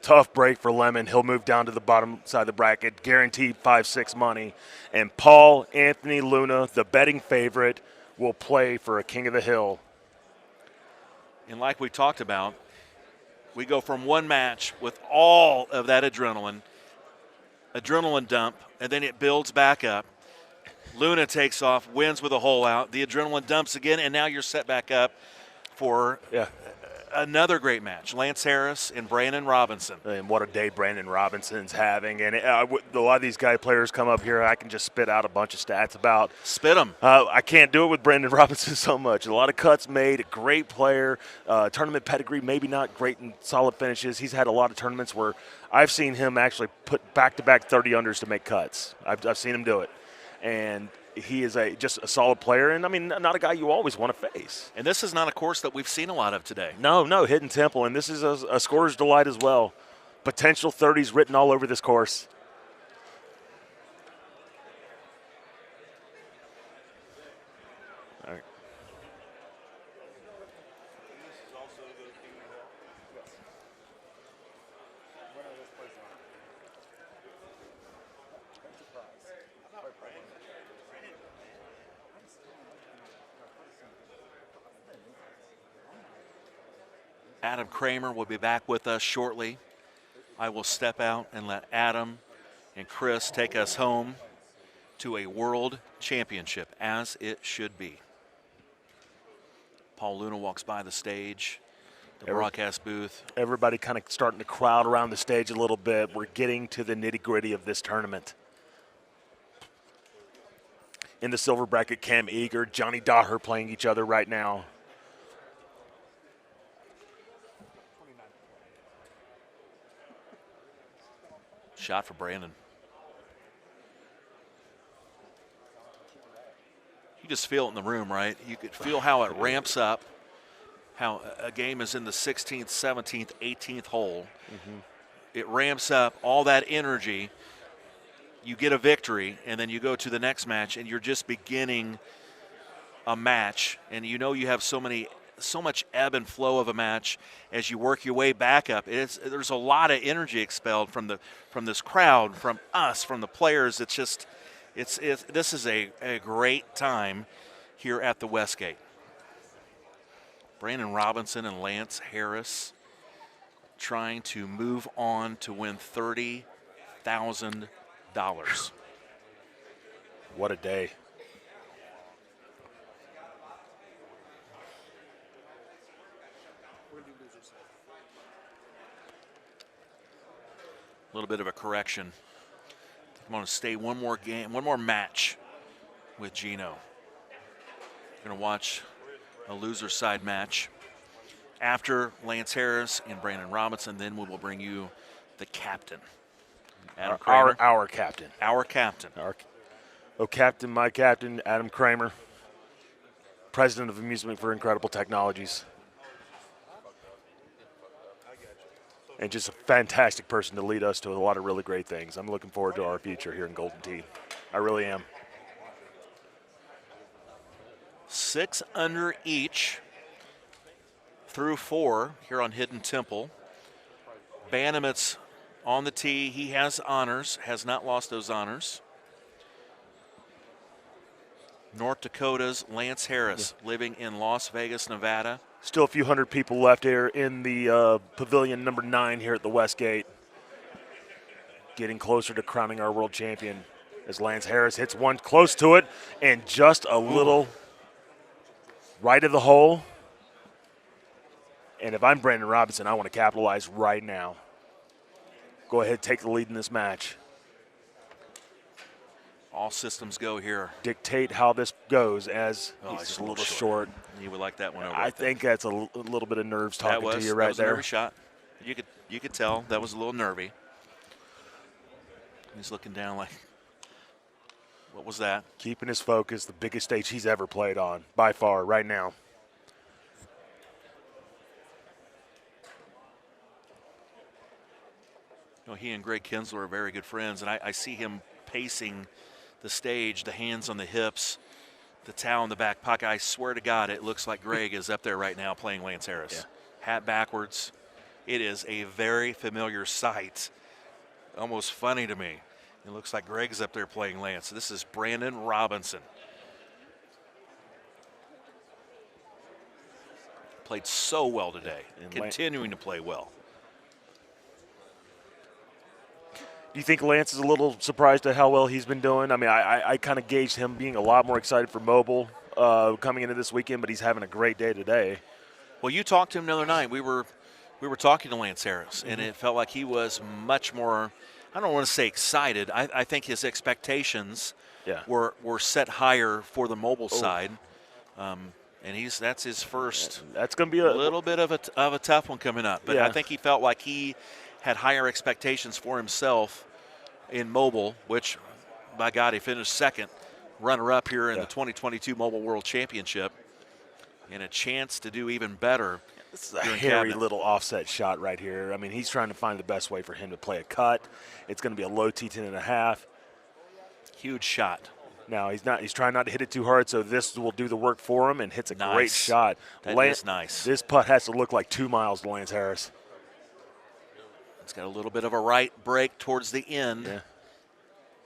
Tough break for Lemon. He'll move down to the bottom side of the bracket, guaranteed 5-6 money. And Paul Anthony Luna, the betting favorite, will play for a King of the Hill. And like we talked about, we go from one match with all of that adrenaline dump, and then it builds back up. Luna takes off, wins with a hole out. The adrenaline dumps again, and now you're set back up for another great match. Lance Harris and Brandon Robinson. And what a day Brandon Robinson's having. And a lot of these players come up here, I can just spit out a bunch of stats about. Spit them. I can't do it with Brandon Robinson so much. A lot of cuts made, a great player, tournament pedigree, maybe not great and solid finishes. He's had a lot of tournaments where I've seen him actually put back-to-back 30 unders to make cuts. I've seen him do it. And he is just a solid player, and, I mean, not a guy you always want to face. And this is not a course that we've seen a lot of today. No, Hidden Temple, and this is a scorer's delight as well. Potential 30s written all over this course. All right. Adam Kramer will be back with us shortly. I will step out and let Adam and Chris take us home to a world championship, as it should be. Paul Luna walks by the stage, the broadcast booth. Everybody kind of starting to crowd around the stage a little bit. We're getting to the nitty-gritty of this tournament. In the silver bracket, Cam Eager, Johnny Daher playing each other right now. Shot for Brandon. You just feel it in the room, right? You could feel how it ramps up, how a game is in the 16th, 17th, 18th hole. Mm-hmm. It ramps up all that energy. You get a victory, and then you go to the next match, and you're just beginning a match, and you know you have so much ebb and flow of a match as you work your way back up. There's a lot of energy expelled from this crowd, from us, from the players. This is a great time here at the Westgate. Brandon Robinson and Lance Harris trying to move on to win $30,000. What a day. A little bit of a correction. I'm going to stay one more match with Gino. We're going to watch a loser side match after Lance Harris and Brandon Robinson. Then we will bring you the captain, Adam Kramer. Our captain. Our captain. Captain, my captain, Adam Kramer, president of Amusement for Incredible Technologies. And just a fantastic person to lead us to a lot of really great things. I'm looking forward to our future here in Golden Tee. I really am. 6 under each through 4 here on Hidden Temple. Banamit's on the tee. He has honors, has not lost those honors. North Dakota's Lance Harris, living in Las Vegas, Nevada. Still a few hundred people left here in the pavilion number 9 here at the Westgate. Getting closer to crowning our world champion as Lance Harris hits one close to it and just a little right of the hole. And if I'm Brandon Robinson, I want to capitalize right now. Go ahead, take the lead in this match. All systems go here. Dictate how this goes as he's just a little short. You would like that one over. I think that's a little bit of nerves talking to you right there. That was there. a nervy shot. You could tell that was a little nervy. He's looking down like, what was that? Keeping his focus, the biggest stage he's ever played on, by far, right now. You know, he and Greg Kinsler are very good friends, and I see him pacing the stage, the hands on the hips, the towel in the back pocket. I swear to God, it looks like Greg is up there right now playing Lance Harris. Yeah. Hat backwards, It is a very familiar sight. Almost funny to me. It looks like Greg's up there playing Lance. This is Brandon Robinson. Played so well today, and continuing to play well. Do you think Lance is a little surprised at how well he's been doing? I mean, I kind of gauged him being a lot more excited for Mobile coming into this weekend, but he's having a great day today. Well, you talked to him the other night. We were talking to Lance Harris, and it felt like he was much more, I don't want to say excited. I think his expectations were set higher for the Mobile side. And that's his first. That's going to be a little bit of a tough one coming up. But I think he felt like he had higher expectations for himself in Mobile, which, by God, he finished second, runner-up here in the 2022 Mobile World Championship, and a chance to do even better. This is a hairy little offset shot right here. I mean, he's trying to find the best way for him to play a cut. It's going to be a low T10.5. Huge shot. Now, he's trying not to hit it too hard, so this will do the work for him, and hits a great shot. That is nice. This putt has to look like 2 miles to Lance Harris. It's got a little bit of a right break towards the end. Yeah.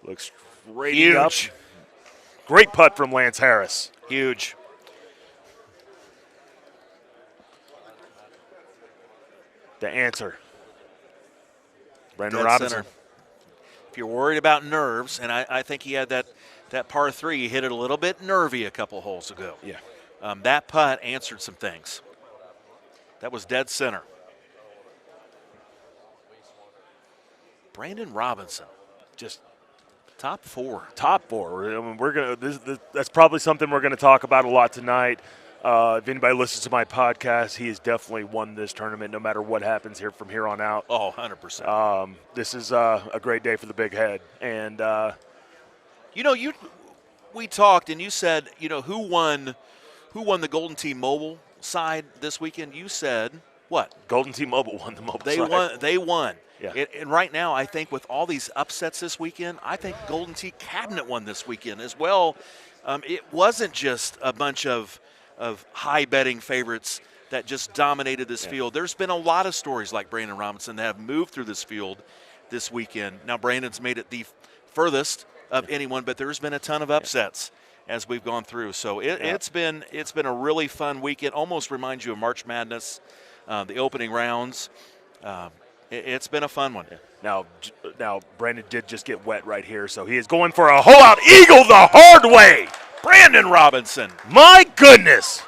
Looks straight up. Great putt from Lance Harris. Huge. The answer. Brandon Robinson. Center. If you're worried about nerves, and I think he had that par 3, he hit it a little bit nervy a couple holes ago. Yeah. That putt answered some things. That was dead center. Brandon Robinson, just top 4. Top 4. I mean, we're gonna. That's probably something we're going to talk about a lot tonight. If anybody listens to my podcast, he has definitely won this tournament, no matter what happens here from here on out. Oh, 100%. This is a great day for the big head, and we talked, and you said, who won the Golden Tee Mobile side this weekend? You said what? Golden Tee Mobile won the mobile side. They won. Yeah. And right now, I think with all these upsets this weekend, I think Golden Tee Cabinet won this weekend as well. It wasn't just a bunch of high betting favorites that just dominated this field. There's been a lot of stories like Brandon Robinson that have moved through this field this weekend. Now, Brandon's made it the furthest of anyone, but there's been a ton of upsets as we've gone through. So it's been a really fun weekend. Almost reminds you of March Madness, the opening rounds. It's been a fun one. Now, Brandon did just get wet right here, so he is going for a hole-out eagle the hard way. Brandon Robinson. My goodness.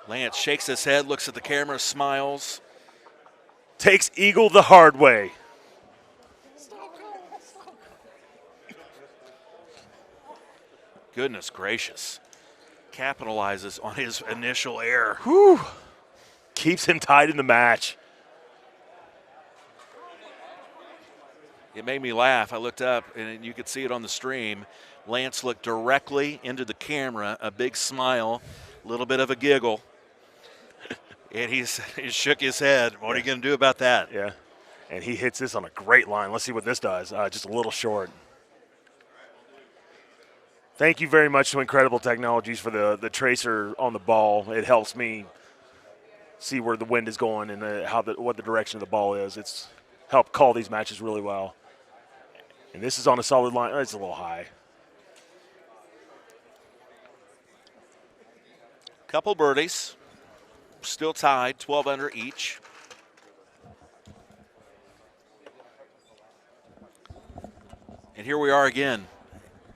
Lance shakes his head, looks at the camera, smiles. Takes eagle the hard way. Goodness gracious. Capitalizes on his initial error. Whew. Keeps him tied in the match. It made me laugh. I looked up, and you could see it on the stream. Lance looked directly into the camera, a big smile, a little bit of a giggle. And he shook his head. What are you going to do about that? Yeah. And he hits this on a great line. Let's see what this does. Just a little short. Thank you very much to Incredible Technologies for the tracer on the ball. It helps me see where the wind is going and what the direction of the ball is. It's helped call these matches really well. And this is on a solid line. It's a little high. Couple birdies. Still tied, 12 under each. And here we are again.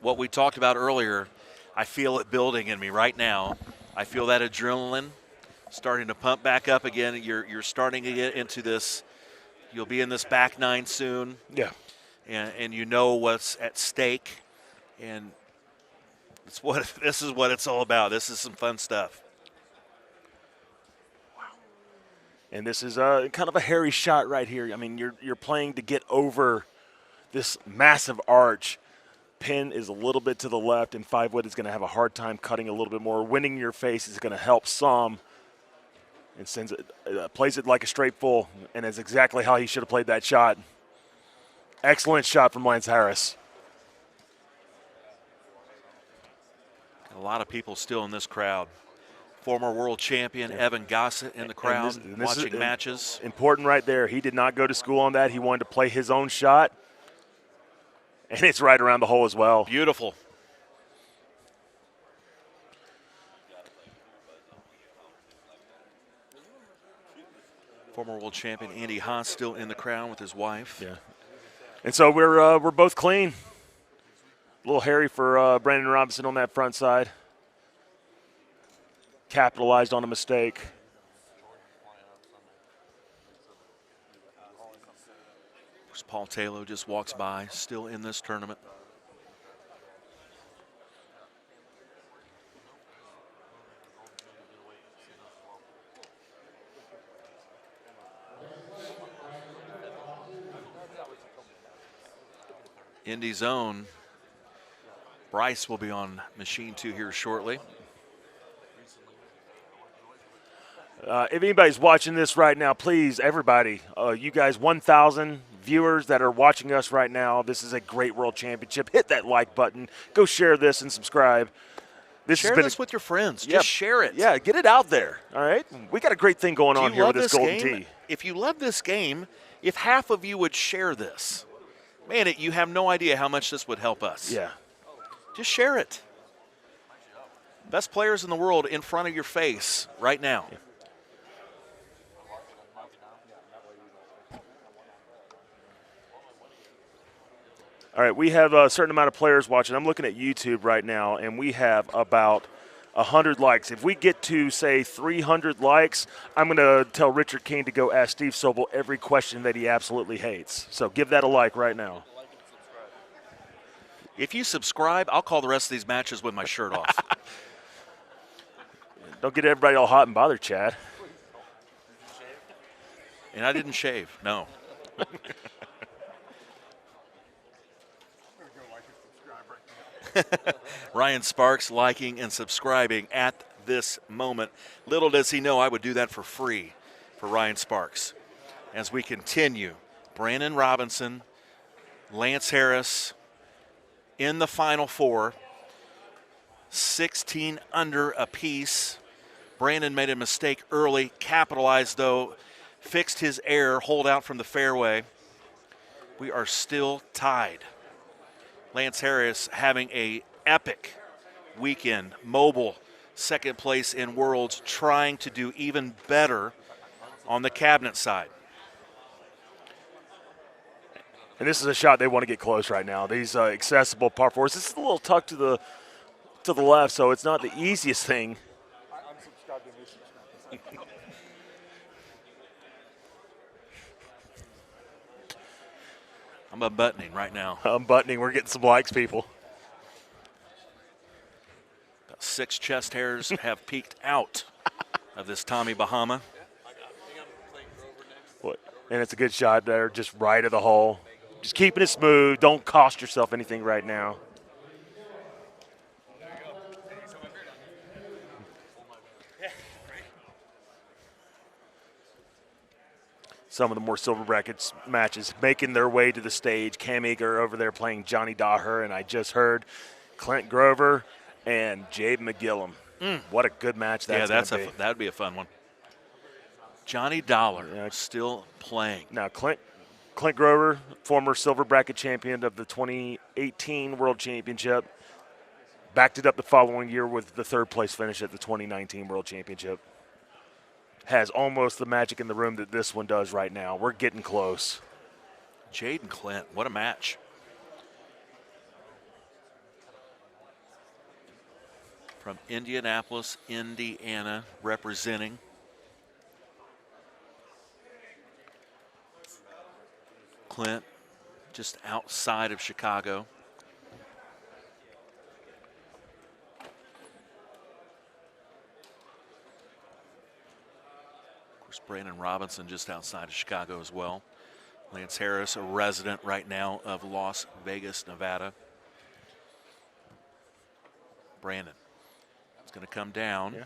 What we talked about earlier, I feel it building in me right now. I feel that adrenaline starting to pump back up again. You're starting to get into this. You'll be in this back nine soon. Yeah. And you know what's at stake. And this is what it's all about. This is some fun stuff. And this is kind of a hairy shot right here. I mean, you're playing to get over this massive arch. Pin is a little bit to the left, and 5-wood is going to have a hard time cutting a little bit more. Winning your face is going to help some. And sends it, plays it like a straight full, and is exactly how he should have played that shot. Excellent shot from Lance Harris. A lot of people still in this crowd. Former world champion Evan Gossett in the crowd this watching is matches. Important right there. He did not go to school on that. He wanted to play his own shot. And it's right around the hole as well. Beautiful. Former world champion Andy Haas still in the crowd with his wife. Yeah. And so we're both clean. A little hairy for Brandon Robinson on that front side. Capitalized on a mistake. Paul Taylor just walks by, still in this tournament. Indy zone. Bryce will be on machine 2 here shortly. If anybody's watching this right now, please, everybody, you guys, 1,000 viewers that are watching us right now, this is a great World Championship. Hit that like button. Go share this and subscribe. Share this with your friends. Just share it. Yeah, get it out there, all right? We got a great thing going on here with this Golden Tee. If you love this game, if half of you would share this, man, you have no idea how much this would help us. Yeah. Just share it. Best players in the world in front of your face right now. Yeah. All right, we have a certain amount of players watching. I'm looking at YouTube right now, and we have about 100 likes. If we get to, say, 300 likes, I'm going to tell Richard King to go ask Steve Sobel every question that he absolutely hates. So give that a like right now. If you subscribe, I'll call the rest of these matches with my shirt off. Don't get everybody all hot and bothered, Chad. And I didn't shave, no. Ryan Sparks liking and subscribing at this moment. Little does he know I would do that for free for Ryan Sparks. As we continue, Brandon Robinson, Lance Harris in the Final Four, 16 under apiece. Brandon made a mistake early, capitalized though, fixed his error, hold out from the fairway. We are still tied. Lance Harris having a epic weekend, mobile, second place in Worlds, trying to do even better on the cabinet side. And this is a shot they want to get close right now. These accessible par fours. This is a little tucked to the left, so it's not the easiest thing. I'm unbuttoning right now. Unbuttoning. We're getting some likes, people. About 6 chest hairs have peeked out of this Tommy Bahama. What? And it's a good shot there, just right of the hole. Just keeping it smooth. Don't cost yourself anything right now. Some of the more silver brackets matches making their way to the stage. Cam Eager over there playing Johnny Daher, and I just heard Clint Grover and Jade McGillum. What a good match that's going to be. That'd be a fun one. Johnny Dollar still playing. Now, Clint Grover, former silver bracket champion of the 2018 World Championship, backed it up the following year with the third place finish at the 2019 World Championship. Has almost the magic in the room that this one does right now. We're getting close. Jade and Clint, what a match. From Indianapolis, Indiana, representing. Clint, just outside of Chicago. Brandon Robinson just outside of Chicago as well. Lance Harris, a resident right now of Las Vegas, Nevada. Brandon, it's going to come down. Yeah.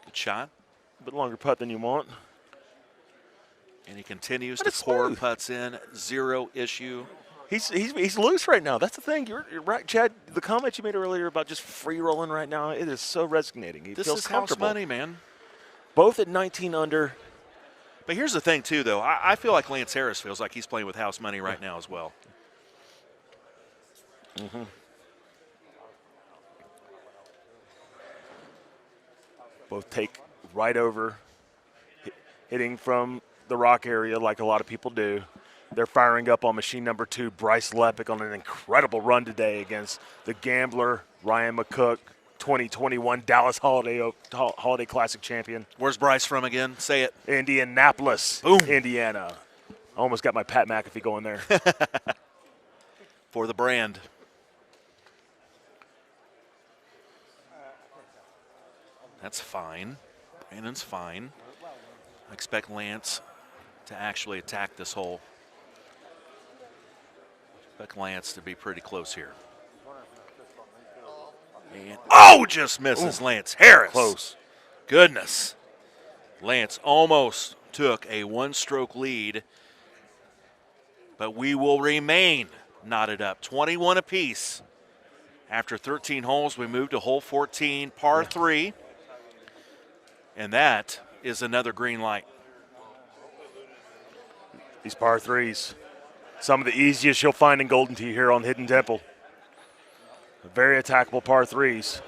Good shot. A bit longer putt than you want. And he continues to pour putts in, zero issue. He's loose right now. That's the thing. You're right, Chad. The comment you made earlier about just free rolling right now, it is so resonating. He This feels is comfortable. house money, man. Both at 19 under. But here's the thing, too, though. I feel like Lance Harris feels like he's playing with house money right now as well. Mm-hmm. Both take right over, hitting from the rock area like a lot of people do. They're firing up on machine number 2, Bryce Lepic, on an incredible run today against the gambler, Ryan McCook, 2021 Dallas Holiday Classic champion. Where's Bryce from again? Say it. Indianapolis, Boom. Indiana. I almost got my Pat McAfee going there. For the brand. That's fine. Brandon's fine. I expect Lance to actually attack this hole. I expect Lance to be pretty close here. And just misses. Ooh. Lance Harris. Close. Goodness. Lance almost took a one-stroke lead, but we will remain knotted up. 21 apiece. After 13 holes, we move to hole 14, par 3. And that is another green light. These par 3s, some of the easiest you'll find in Golden Tee here on Hidden Temple. Very attackable par 3s.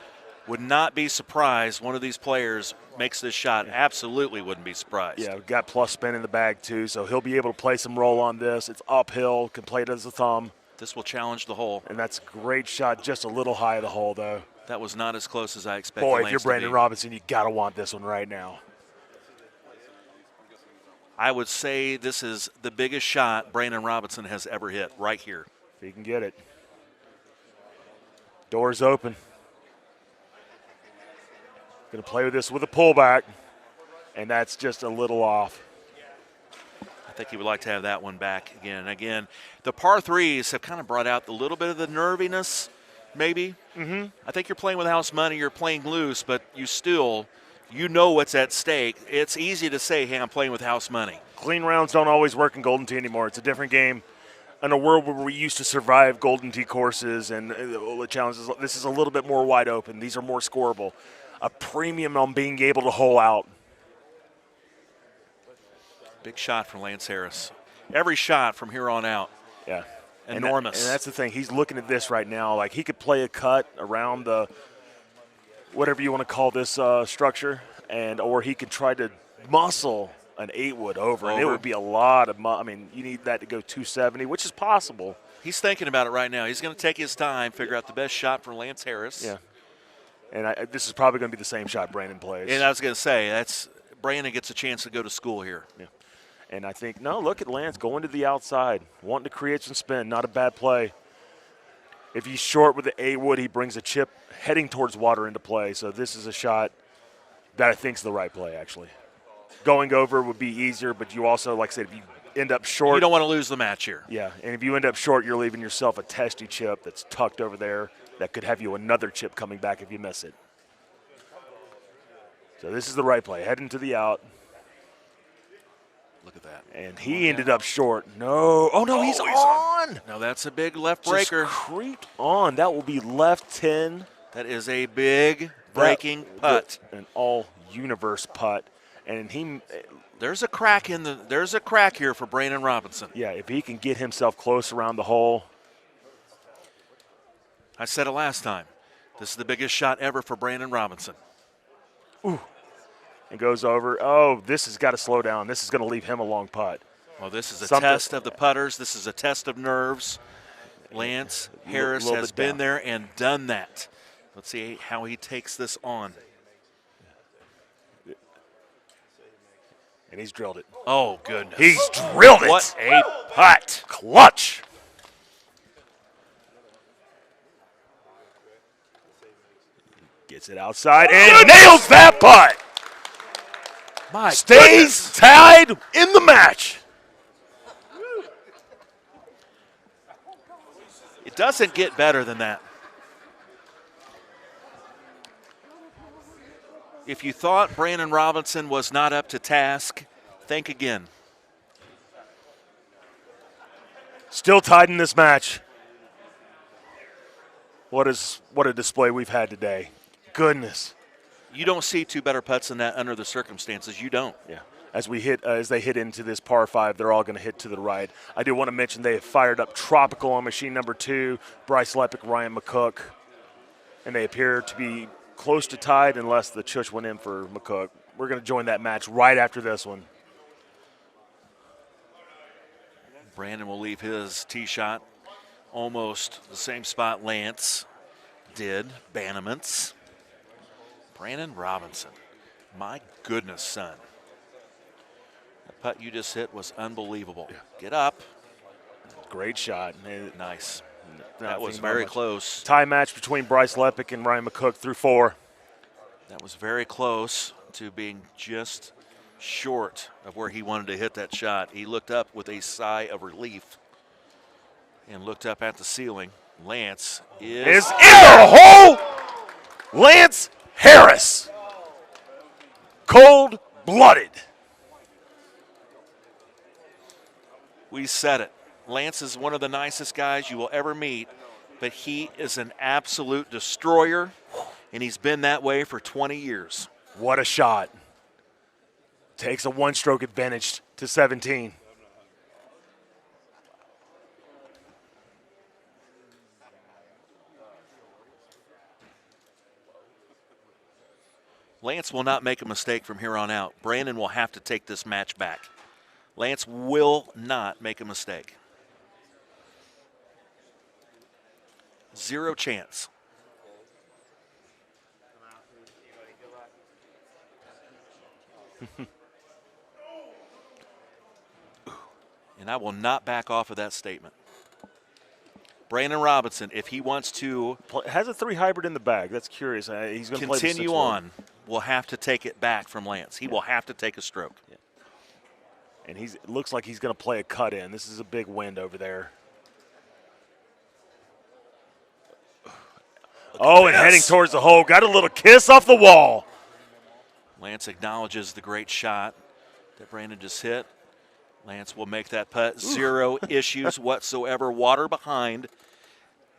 Would not be surprised one of these players makes this shot. Absolutely wouldn't be surprised. Yeah, we've got plus spin in the bag too, so he'll be able to play some roll on this. It's uphill, can play it as a thumb. This will challenge the hole. And that's a great shot, just a little high of the hole though. That was not as close as I expected. Boy, if you're Brandon Robinson, you gotta want this one right now. I would say this is the biggest shot Brandon Robinson has ever hit, right here. If he can get it. Doors open. Going to play with this with a pullback, and that's just a little off. I think he would like to have that one back again. Again, the par 3s have kind of brought out a little bit of the nerviness, maybe. Mm-hmm. I think you're playing with house money, you're playing loose, but you know what's at stake. It's easy to say, hey, I'm playing with house money. Clean rounds don't always work in Golden Tee anymore. It's a different game. In a world where we used to survive Golden Tee courses and the challenges, this is a little bit more wide open. These are more scoreable. A premium on being able to hole out. Big shot from Lance Harris. Every shot from here on out. Yeah. Enormous. And that's the thing. He's looking at this right now. Like, he could play a cut around the whatever you want to call this structure, or he could try to muscle an 8-wood over. And it would be a lot of you need that to go 270, which is possible. He's thinking about it right now. He's going to take his time, figure out the best shot for Lance Harris. Yeah. And this is probably going to be the same shot Brandon plays. And I was going to say, Brandon gets a chance to go to school here. Yeah. And I think, no, look at Lance going to the outside, wanting to create some spin. Not a bad play. If he's short with the 8-wood, he brings a chip heading towards water into play. So this is a shot that I think is the right play, actually. Going over would be easier, but you also, like I said, if you end up short. You don't want to lose the match here. Yeah, and if you end up short, you're leaving yourself a testy chip that's tucked over there that could have you another chip coming back if you miss it. So this is the right play, heading to the out. Look at that. And he ended up short. No. Oh, no, he's on. No, that's a big left breaker. Just creeped on. That will be left 10. That is a big breaking putt. An all-universe putt. And there's a crack here for Brandon Robinson. Yeah, if he can get himself close around the hole. I said it last time. This is the biggest shot ever for Brandon Robinson. Ooh. It goes over. Oh, this has got to slow down. This is going to leave him a long putt. Well, this is a test of the putters. This is a test of nerves. Lance Harris has been there and done that. Let's see how he takes this on. And he's drilled it. Oh, goodness. He's drilled it. What a putt. Clutch. Gets it outside and nails that putt. My Stays tied in the match. It doesn't get better than that. If you thought Brandon Robinson was not up to task, think again. Still tied in this match. What a display we've had today. Goodness. You don't see two better putts than that under the circumstances. You don't. Yeah. As they hit into this par 5, they're all going to hit to the right. I do want to mention they have fired up Tropical on machine number 2, Bryce Lepic, Ryan McCook, and they appear to be close to tied unless the chush went in for McCook. We're going to join that match right after this one. Brandon will leave his tee shot almost the same spot Lance did. Bannerman's. Brandon Robinson. My goodness, son. The putt you just hit was unbelievable. Yeah. Get up. Great shot. Nice. That was very close. Tie match between Bryce Lepic and Ryan McCook through 4. That was very close to being just short of where he wanted to hit that shot. He looked up with a sigh of relief and looked up at the ceiling. Lance is in the hole. Lance Harris. Cold-blooded. We said it. Lance is one of the nicest guys you will ever meet, but he is an absolute destroyer, and he's been that way for 20 years. What a shot. Takes a one-stroke advantage to 17. Lance will not make a mistake from here on out. Brandon will have to take this match back. Lance will not make a mistake. Zero chance. And I will not back off of that statement. Brandon Robinson, if he wants to has a 3 hybrid in the bag. That's curious. He's going to continue on, will have to take it back from Lance. He will have to take a stroke. Yeah. And it looks like he's going to play a cut in. This is a big wind over there. And heading towards the hole. Got a little kiss off the wall. Lance acknowledges the great shot that Brandon just hit. Lance will make that putt. 0 issues whatsoever. Water behind.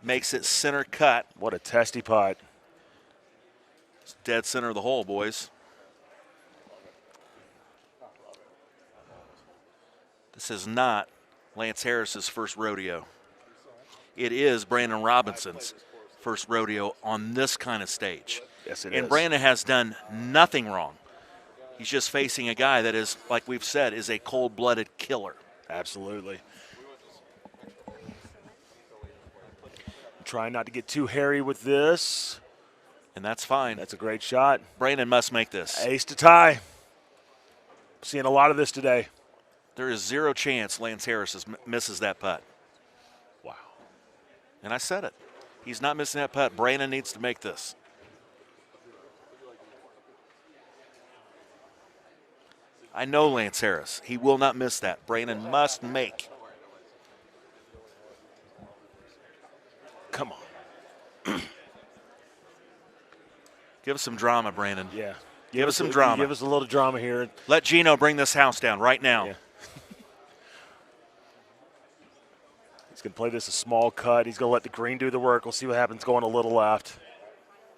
Makes it center cut. What a testy putt. It's dead center of the hole, boys. This is not Lance Harris's first rodeo. It is Brandon Robinson's first rodeo on this kind of stage. Yes, it and is. Brandon has done nothing wrong. He's just facing a guy that is, like we've said, is a cold-blooded killer. Absolutely. Trying not to get too hairy with this. And that's fine. That's a great shot. Brandon must make this. Ace to tie. Seeing a lot of this today. There is 0 chance Lance Harris misses that putt. Wow. And I said it. He's not missing that putt. Brandon needs to make this. I know Lance Harris. He will not miss that. Brandon must make. Come on. Give us some drama, Brandon. Yeah. Give us some drama. Give us a little drama here. Let Gino bring this house down right now. Yeah. He's going to play this a small cut. He's going to let the green do the work. We'll see what happens going a little left.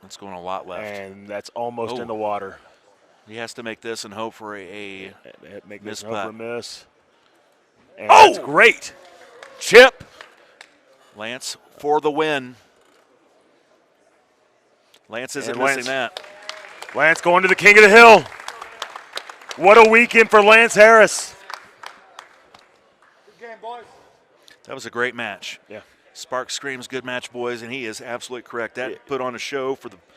That's going a lot left. And that's almost in the water. He has to make this and hope for a make miss this and hope putt. for a miss. And that's great. Chip. Lance for the win. Lance isn't missing that. Lance going to the king of the hill. What a weekend for Lance Harris. Good game, boys. That was a great match. Yeah. Spark screams good match, boys, and he is absolutely correct. That put on a show for the